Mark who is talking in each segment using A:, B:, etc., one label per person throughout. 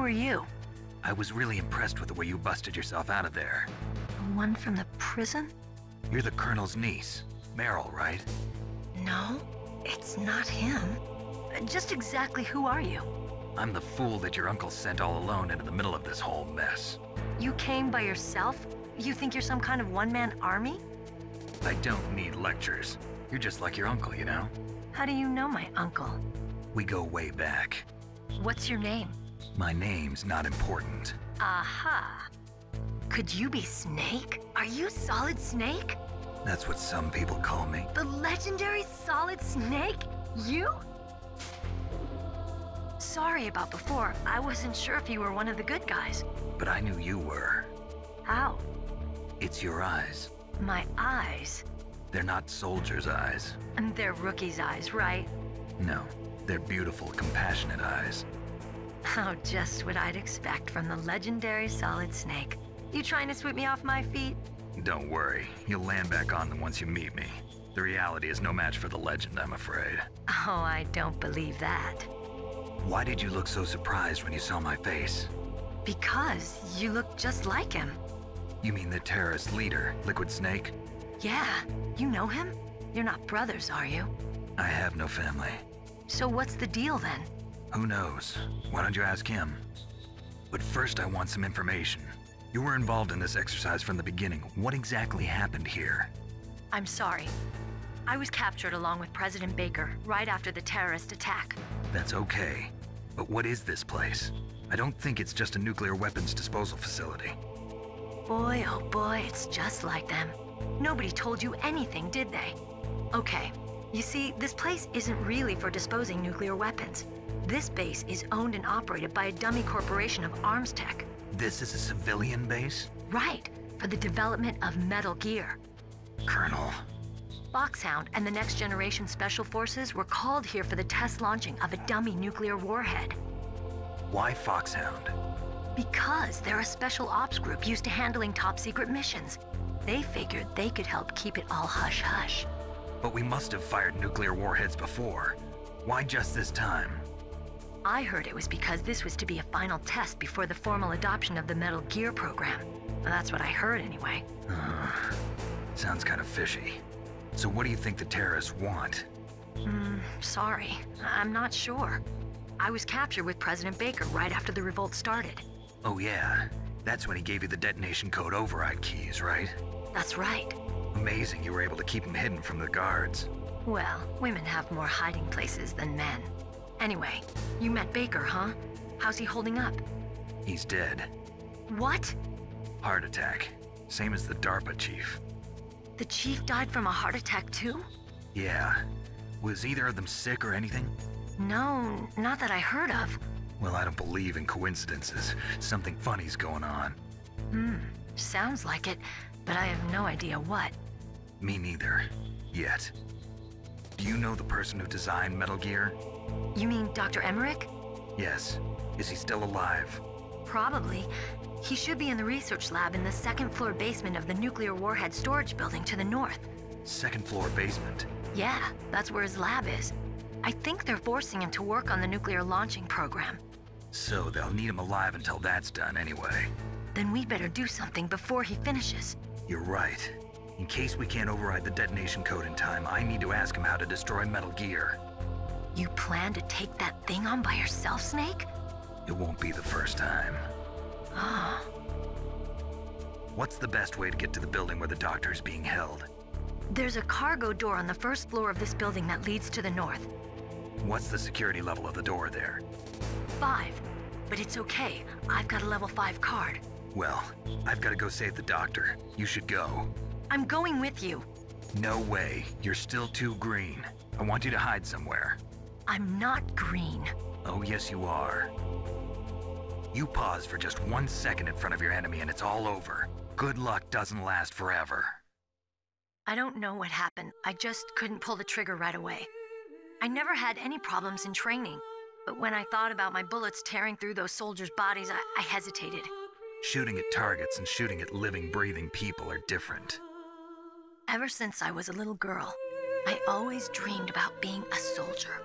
A: are you?
B: I was really impressed with the way you busted yourself out of there.
A: The one from the prison?
B: You're the Colonel's niece, Meryl, right?
A: No, it's not him. Just exactly who are you?
B: I'm the fool that your uncle sent all alone into the middle of this whole mess.
A: You came by yourself? You think you're some kind of one-man army?
B: I don't need lectures. You're just like your uncle, you know?
A: How do you know my uncle?
B: We go way back.
A: What's your name?
B: My name's not important.
A: Aha. Could you be Snake? Are you Solid Snake?
B: That's what some people call me.
A: The legendary Solid Snake? You? Sorry about before. I wasn't sure if you were one of the good guys.
B: But I knew you were.
A: How?
B: It's your eyes.
A: My eyes?
B: They're not soldiers' eyes.
A: And they're rookies' eyes, right?
B: No, they're beautiful, compassionate eyes.
A: Oh, just what I'd expect from the legendary Solid Snake. You trying to sweep me off my feet?
B: Don't worry, you'll land back on them once you meet me. The reality is no match for the legend, I'm afraid.
A: Oh, I don't believe that.
B: Why did you look so surprised when you saw my face?
A: Because you look just like him.
B: You mean the terrorist leader, Liquid Snake?
A: Yeah, you know him? You're not brothers, are you?
B: I have no family.
A: So what's the deal then?
B: Who knows? Why don't you ask him? But first I want some information. You were involved in this exercise from the beginning. What exactly happened here?
A: I'm sorry. I was captured along with President Baker right after the terrorist attack.
B: That's okay. But what is this place? I don't think it's just a nuclear weapons disposal facility.
A: Boy, oh boy, it's just like them. Nobody told you anything, did they? Okay, you see, this place isn't really for disposing nuclear weapons. This base is owned and operated by a dummy corporation of arms tech.
B: This is a civilian base?
A: Right, for the development of Metal Gear.
B: Colonel.
A: Fox-Hound and the Next Generation Special Forces were called here for the test launching of a dummy nuclear warhead.
B: Why Fox-Hound?
A: Because they're a special ops group used to handling top-secret missions. They figured they could help keep it all hush-hush.
B: But we must have fired nuclear warheads before. Why just this time?
A: I heard it was because this was to be a final test before the formal adoption of the Metal Gear program. Well, that's what I heard anyway.
B: Sounds kind of fishy. So what do you think the terrorists want?
A: Sorry. I'm not sure. I was captured with President Baker right after the revolt started.
B: Oh yeah, that's when he gave you the detonation code override keys, right?
A: That's right.
B: Amazing you were able to keep him hidden from the guards.
A: Well, women have more hiding places than men. Anyway, you met Baker, huh? How's he holding up?
B: He's dead.
A: What?
B: Heart attack. Same as the DARPA chief.
A: The chief died from a heart attack too?
B: Yeah. Was either of them sick or anything?
A: No, not that I heard of.
B: Well, I don't believe in coincidences. Something funny's going on.
A: Sounds like it, but I have no idea what.
B: Me neither. Yet. Do you know the person who designed Metal Gear?
A: You mean Dr. Emmerich?
B: Yes. Is he still alive?
A: Probably. He should be in the research lab in the second-floor basement of the nuclear warhead storage building to the north.
B: Second-floor basement?
A: Yeah, that's where his lab is. I think they're forcing him to work on the nuclear launching program.
B: So they'll need him alive until that's done anyway.
A: Then we better do something before he finishes.
B: You're right. In case we can't override the detonation code in time, I need to ask him how to destroy Metal Gear.
A: You plan to take that thing on by yourself, Snake?
B: It won't be the first time.
A: Ah.
B: What's the best way to get to the building where the doctor is being held?
A: There's a cargo door on the first floor of this building that leads to the north.
B: What's the security level of the door there?
A: 5. But it's okay. I've got a level 5 card.
B: Well, I've got to go save the doctor. You should go.
A: I'm going with you.
B: No way. You're still too green. I want you to hide somewhere.
A: I'm not green.
B: Oh, yes you are. You pause for just 1 second in front of your enemy and it's all over. Good luck doesn't last forever.
A: I don't know what happened. I just couldn't pull the trigger right away. I never had any problems in training, but when I thought about my bullets tearing through those soldiers' bodies, I hesitated.
B: Shooting at targets and shooting at living, breathing people are different.
A: Ever since I was a little girl, I always dreamed about being a soldier.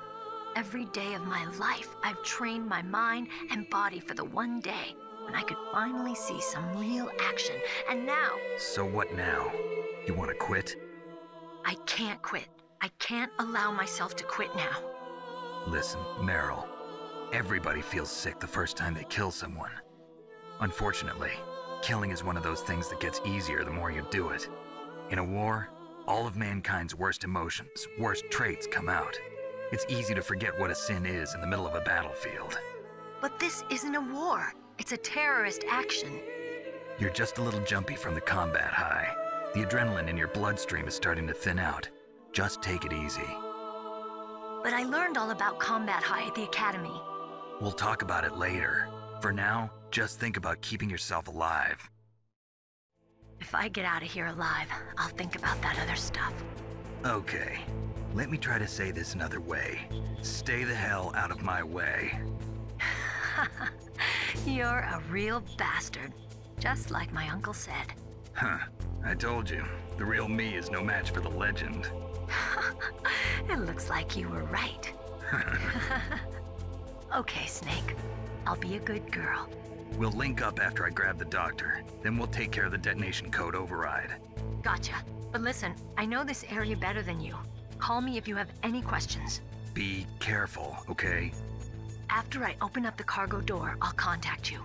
A: every day of my life, I've trained my mind and body for the one day when I could finally see some real action. And now...
B: So what now? You want to quit?
A: I can't quit. I can't allow myself to quit now.
B: Listen, Meryl. Everybody feels sick the first time they kill someone. Unfortunately, killing is one of those things that gets easier the more you do it. In a war, all of mankind's worst emotions, worst traits come out. It's easy to forget what a sin is in the middle of a battlefield.
A: But this isn't a war. It's a terrorist action.
B: You're just a little jumpy from the combat high. The adrenaline in your bloodstream is starting to thin out. Just take it easy.
A: But I learned all about combat high at the academy.
B: We'll talk about it later. For now, just think about keeping yourself alive.
A: If I get out of here alive, I'll think about that other stuff.
B: Okay, let me try to say this another way. Stay the hell out of my way.
A: You're a real bastard, just like my uncle said.
B: Huh, I told you, the real me is no match for the legend.
A: It looks like you were right. Okay, Snake. I'll be a good girl.
B: We'll link up after I grab the doctor. Then we'll take care of the detonation code override.
A: Gotcha. But listen, I know this area better than you. Call me if you have any questions.
B: Be careful, okay?
A: After I open up the cargo door, I'll contact you.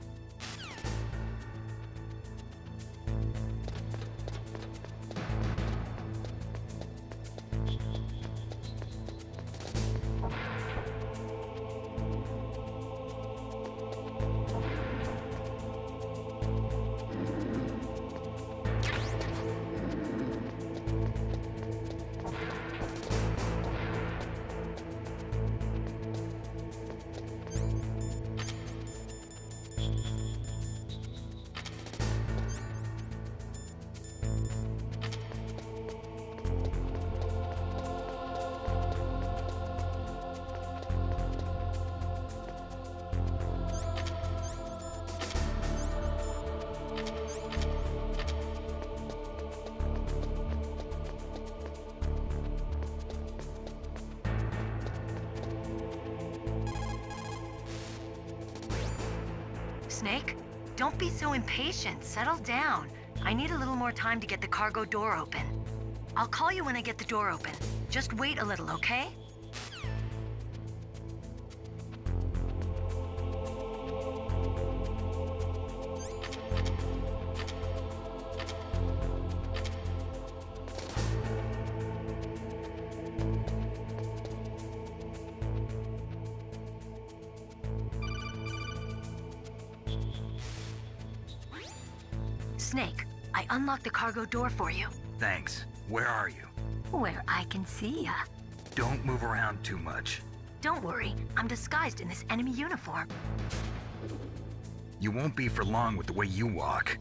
A: Snake, don't be so impatient. Settle down. I need a little more time to get the cargo door open. I'll call you when I get the door open. Just wait a little, okay? Snake, I unlocked the cargo door for you.
B: Thanks. Where are you?
A: Where I can see ya.
B: Don't move around too much.
A: Don't worry, I'm disguised in this enemy uniform.
B: You won't be for long with the way you walk.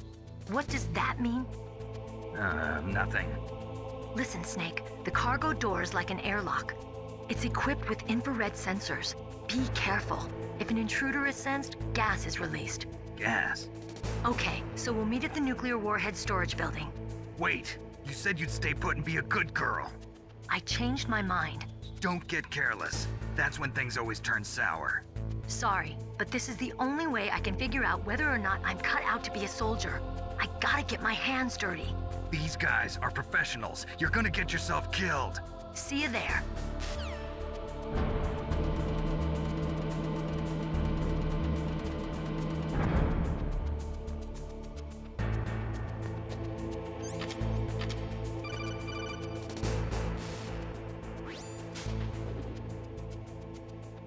A: What does that mean?
B: Nothing.
A: Listen, Snake, the cargo door is like an airlock. It's equipped with infrared sensors. Be careful. If an intruder is sensed, gas is released.
B: Gas?
A: Okay, so we'll meet at the nuclear warhead storage building.
B: Wait, you said you'd stay put and be a good girl.
A: I changed my mind.
B: Don't get careless. That's when things always turn sour.
A: Sorry, but this is the only way I can figure out whether or not I'm cut out to be a soldier. I gotta get my hands dirty.
B: These guys are professionals. You're gonna get yourself killed.
A: See you there.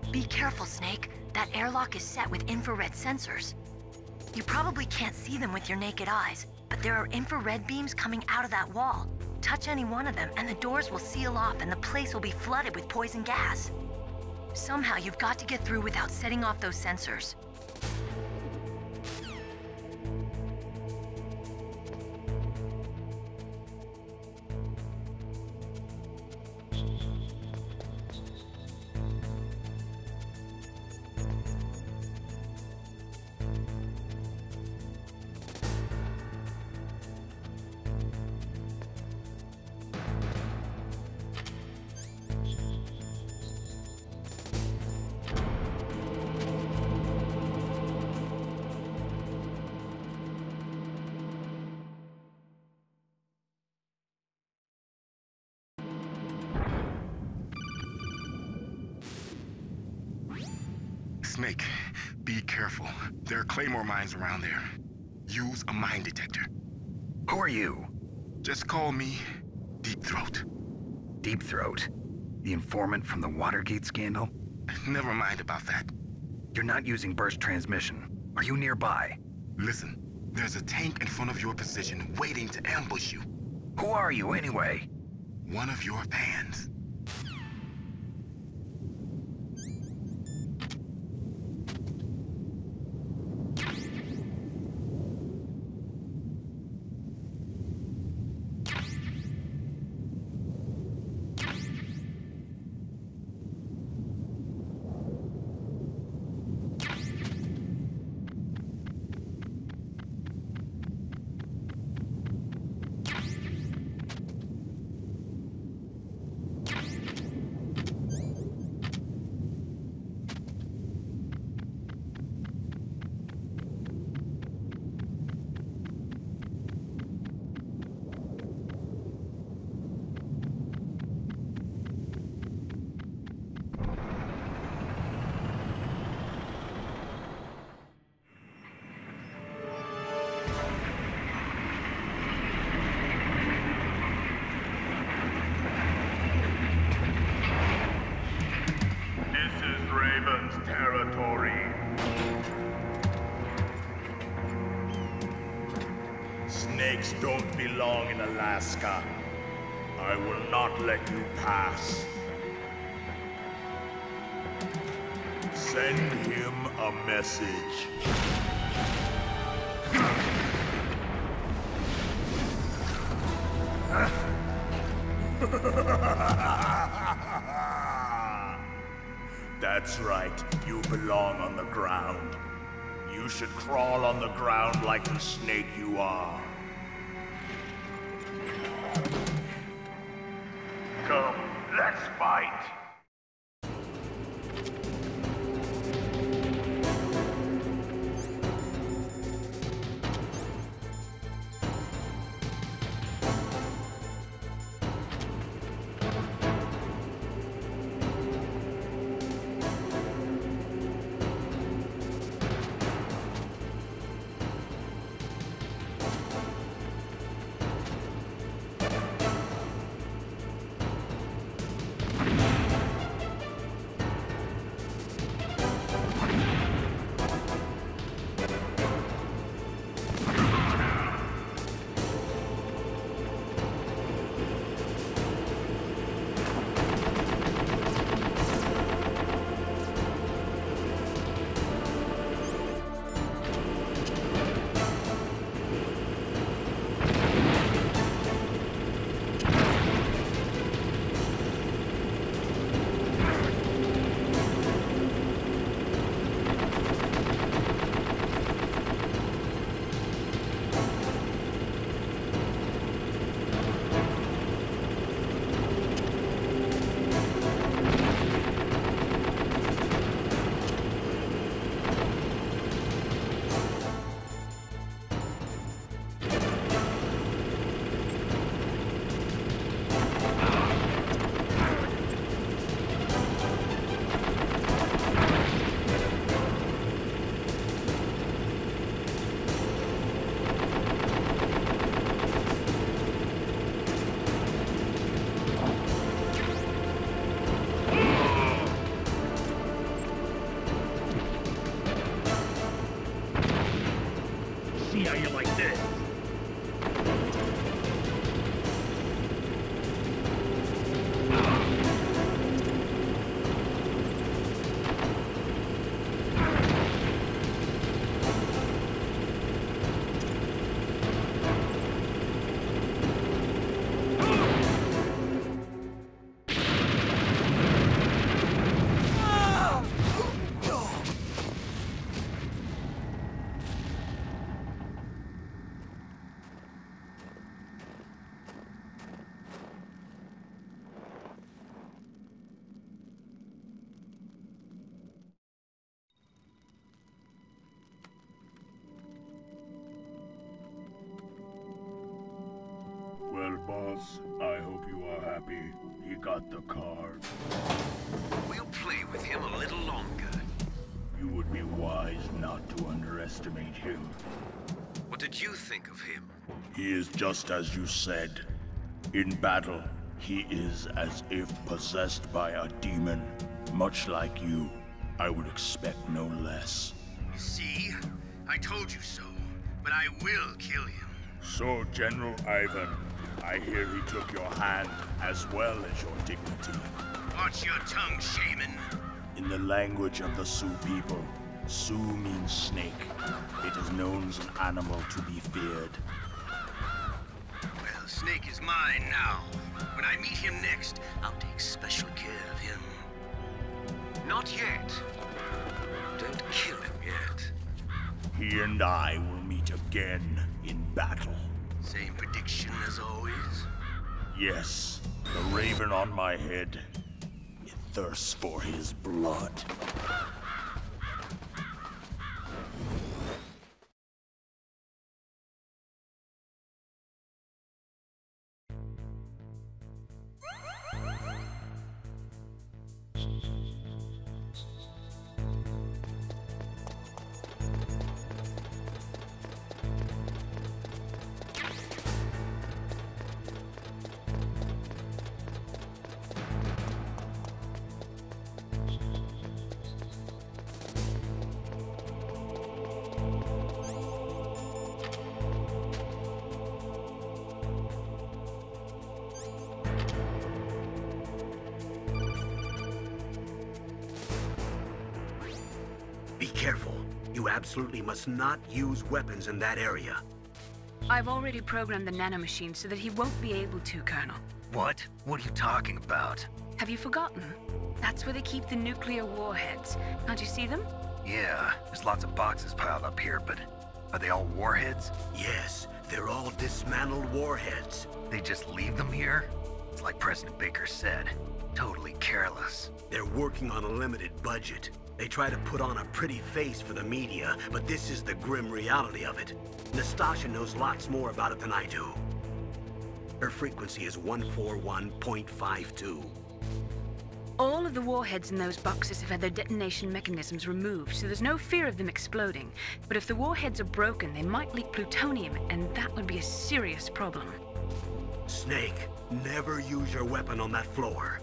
A: Be careful, Snake. That airlock is set with infrared sensors. You probably can't see them with your naked eyes, but there are infrared beams coming out of that wall. Touch any one of them and the doors will seal off and the place will be flooded with poison gas. Somehow you've got to get through without setting off those sensors.
C: Snake, be careful. There are Claymore mines around there. Use a mine detector.
B: Who are you?
C: Just call me Deep Throat.
B: Deep Throat? The informant from the Watergate scandal?
C: Never mind about that.
B: You're not using burst transmission. Are you nearby?
C: Listen, there's a tank in front of your position waiting to ambush you.
B: Who are you, anyway?
C: One of your fans.
D: Territory. Snakes don't belong in Alaska. I will not let you pass. Send him a message. That's right, you belong on the ground. You should crawl on the ground like the snake you are. Come, let's fight! See how you like this. Well, boss, I hope you are happy. He got the card.
E: We'll play with him a little longer.
D: You would be wise not to underestimate him.
E: What did you think of him?
D: He is just as you said. In battle, he is as if possessed by a demon. Much like you, I would expect no less.
C: See? I told you so, but I will kill him.
D: So, General Ivan, I hear he took your hand as well as your dignity.
C: Watch your tongue, shaman.
D: In the language of the Sioux people, Sioux means snake. It is known as an animal to be feared.
C: Well, Snake is mine now. When I meet him next, I'll take special care of him.
E: Not yet. Don't kill him yet.
D: He and I will meet again in battle.
C: Same prediction as always?
D: Yes, the raven on my head. It thirsts for his blood.
F: Be careful. You absolutely must not use weapons in that area.
G: I've already programmed the nanomachine so that he won't be able to, Colonel.
B: What? What are you talking about?
G: Have you forgotten? That's where they keep the nuclear warheads. Can't you see them?
B: Yeah, there's lots of boxes piled up here, but are they all warheads?
F: Yes, they're all dismantled warheads.
B: They just leave them here? It's like President Baker said. Totally careless.
F: They're working on a limited budget. They try to put on a pretty face for the media, but this is the grim reality of it. Nastasha knows lots more about it than I do. Her frequency is 141.52.
G: All of the warheads in those boxes have had their detonation mechanisms removed, so there's no fear of them exploding. But if the warheads are broken, they might leak plutonium, and that would be a serious problem.
F: Snake, never use your weapon on that floor.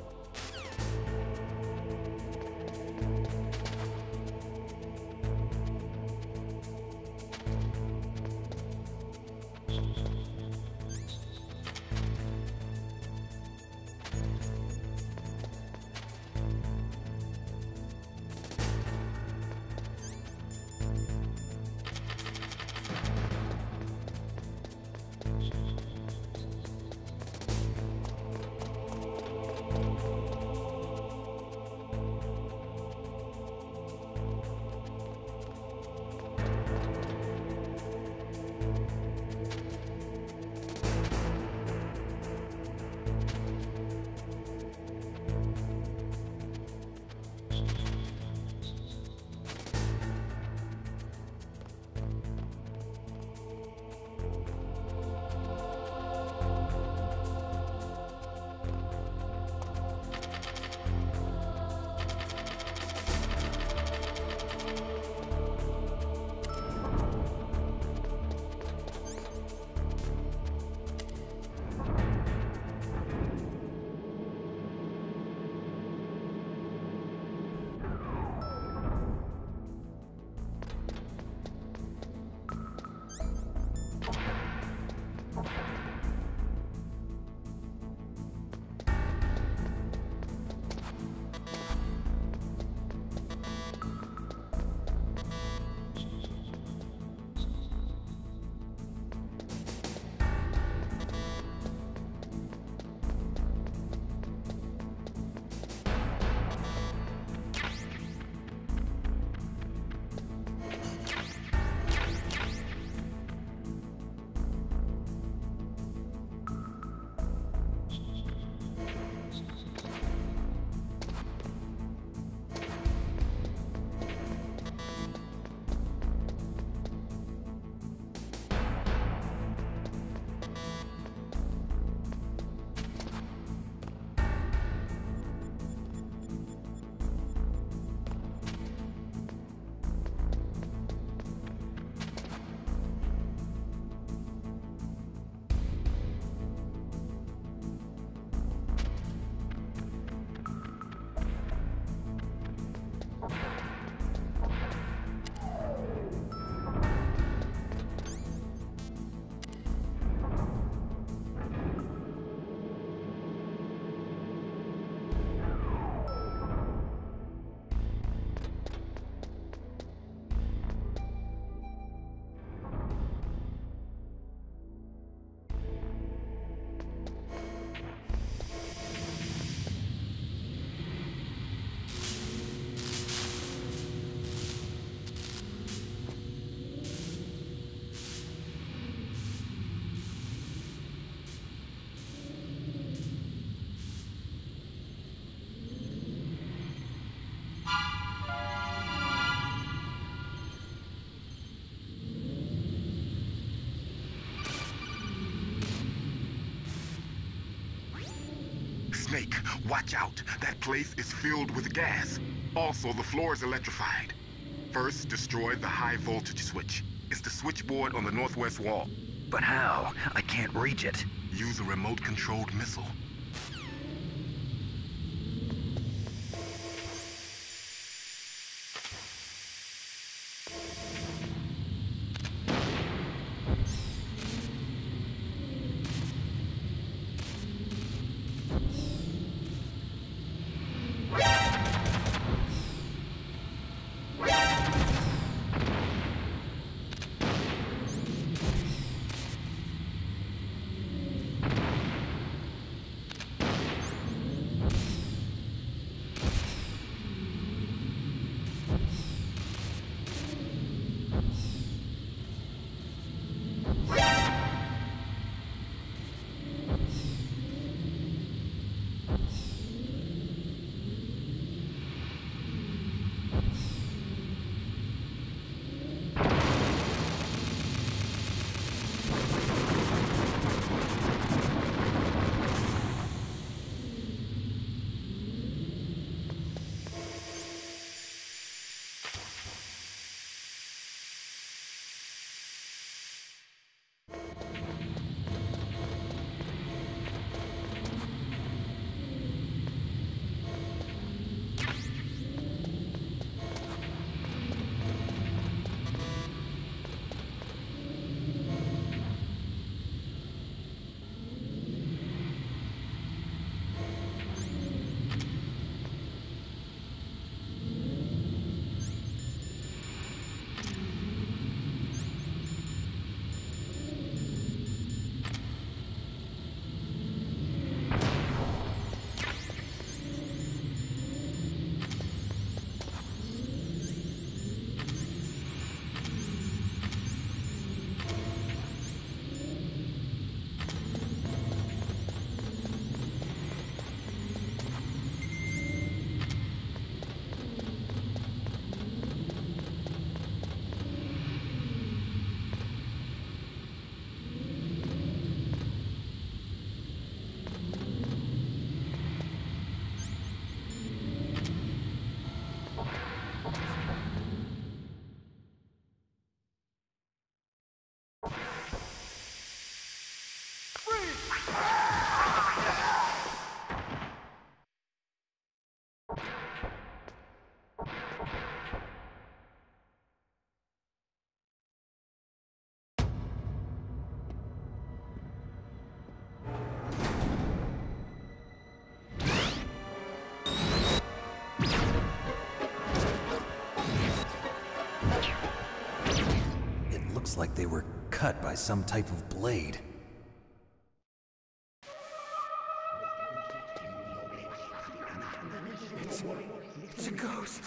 C: Watch out. That place is filled with gas. Also, the floor is electrified. First, destroy the high voltage switch. It's the switchboard on the northwest wall.
B: But how? I can't reach it.
C: Use a remote-controlled missile.
B: Like they were cut by some type of blade.
F: It's a ghost.